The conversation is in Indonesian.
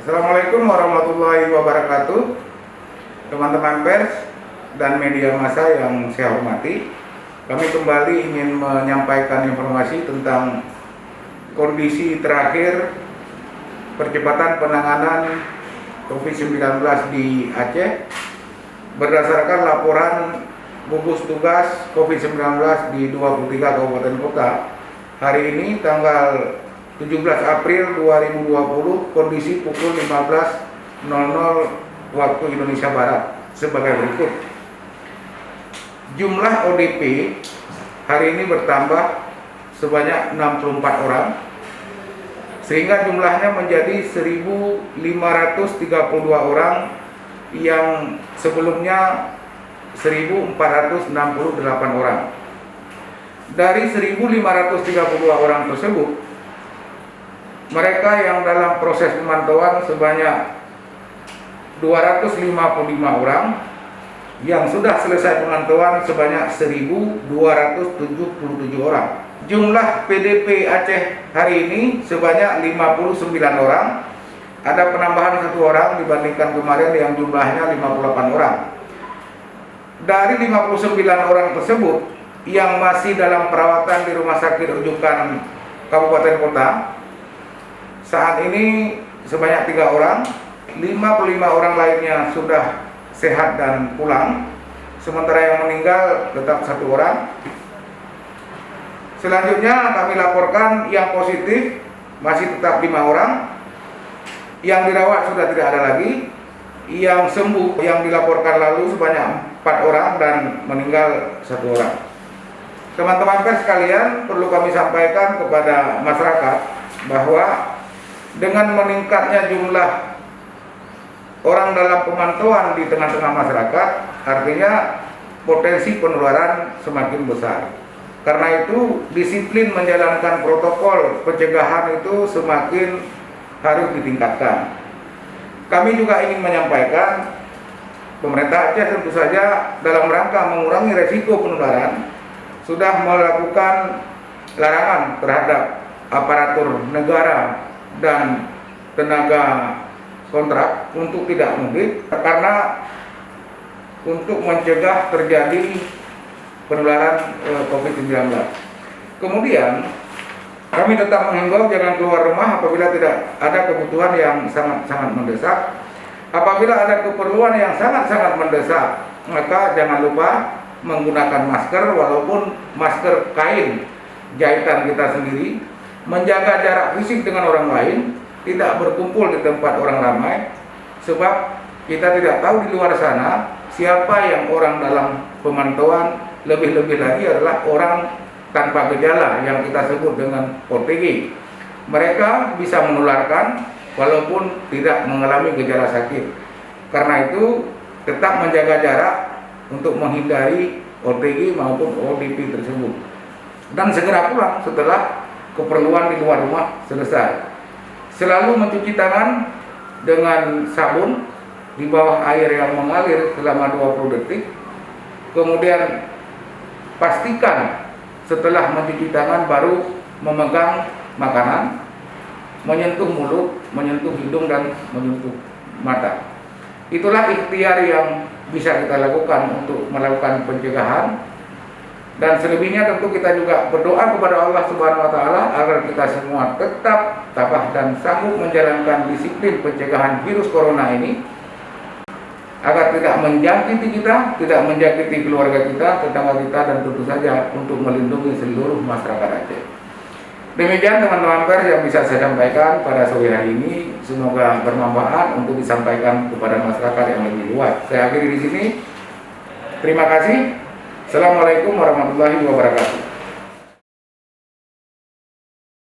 Assalamualaikum warahmatullahi wabarakatuh. Teman-teman pers dan media massa yang saya hormati, kami kembali ingin menyampaikan informasi tentang kondisi terakhir percepatan penanganan COVID-19 di Aceh berdasarkan laporan gugus tugas COVID-19 di 23 kabupaten kota. Hari ini tanggal 17 April 2020, kondisi pukul 15.00 waktu Indonesia Barat sebagai berikut. Jumlah ODP hari ini bertambah sebanyak 64 orang, sehingga jumlahnya menjadi 1.532 orang yang sebelumnya 1.468 orang. Dari 1.532 orang tersebut, mereka yang dalam proses pemantauan sebanyak 255 orang, yang sudah selesai pemantauan sebanyak 1.277 orang. Jumlah PDP Aceh hari ini sebanyak 59 orang. Ada penambahan 1 orang dibandingkan kemarin yang jumlahnya 58 orang. Dari 59 orang tersebut yang masih dalam perawatan di rumah sakit rujukan kabupaten kota, saat ini sebanyak 3 orang, 55 orang lainnya sudah sehat dan pulang, sementara yang meninggal tetap 1 orang. Selanjutnya kami laporkan yang positif masih tetap 5 orang, yang dirawat sudah tidak ada lagi, yang sembuh yang dilaporkan lalu sebanyak 4 orang dan meninggal 1 orang. Teman-teman pers sekalian, perlu kami sampaikan kepada masyarakat bahwa dengan meningkatnya jumlah orang dalam pemantauan di tengah-tengah masyarakat, artinya potensi penularan semakin besar. Karena itu, disiplin menjalankan protokol pencegahan itu semakin harus ditingkatkan. Kami juga ingin menyampaikan, pemerintah Aceh tentu saja dalam rangka mengurangi resiko penularan sudah melakukan larangan terhadap aparatur negara dan tenaga kontrak untuk tidak mudik, karena untuk mencegah terjadi penularan COVID-19. Kemudian kami tetap menghimbau jangan keluar rumah apabila tidak ada kebutuhan yang sangat-sangat mendesak. Apabila ada keperluan yang sangat-sangat mendesak, maka jangan lupa menggunakan masker, walaupun masker kain jahitan kita sendiri, menjaga jarak fisik dengan orang lain, tidak berkumpul di tempat orang ramai, sebab kita tidak tahu di luar sana siapa yang orang dalam pemantauan. Lebih-lebih lagi adalah orang tanpa gejala yang kita sebut dengan OTG. Mereka bisa menularkan walaupun tidak mengalami gejala sakit. Karena itu tetap menjaga jarak untuk menghindari OTG maupun ODP tersebut, dan segera pulang setelah keperluan di luar rumah selesai. Selalu mencuci tangan dengan sabun di bawah air yang mengalir selama 20 detik. Kemudian pastikan setelah mencuci tangan baru memegang makanan, menyentuh mulut, menyentuh hidung, dan menyentuh mata. Itulah ikhtiar yang bisa kita lakukan untuk melakukan pencegahan. Dan selebihnya tentu kita juga berdoa kepada Allah Subhanahu wa Ta'ala agar kita semua tetap tabah dan sanggup menjalankan disiplin pencegahan virus corona ini, agar tidak menjangkiti kita, tidak menjangkiti keluarga kita, tetangga kita, dan tentu saja untuk melindungi seluruh masyarakat Aceh. Demikian teman-teman pers yang bisa saya sampaikan pada sore hari ini. Semoga bermanfaat untuk disampaikan kepada masyarakat yang lebih luas. Saya akhiri di sini. Terima kasih. Assalamualaikum warahmatullahi wabarakatuh.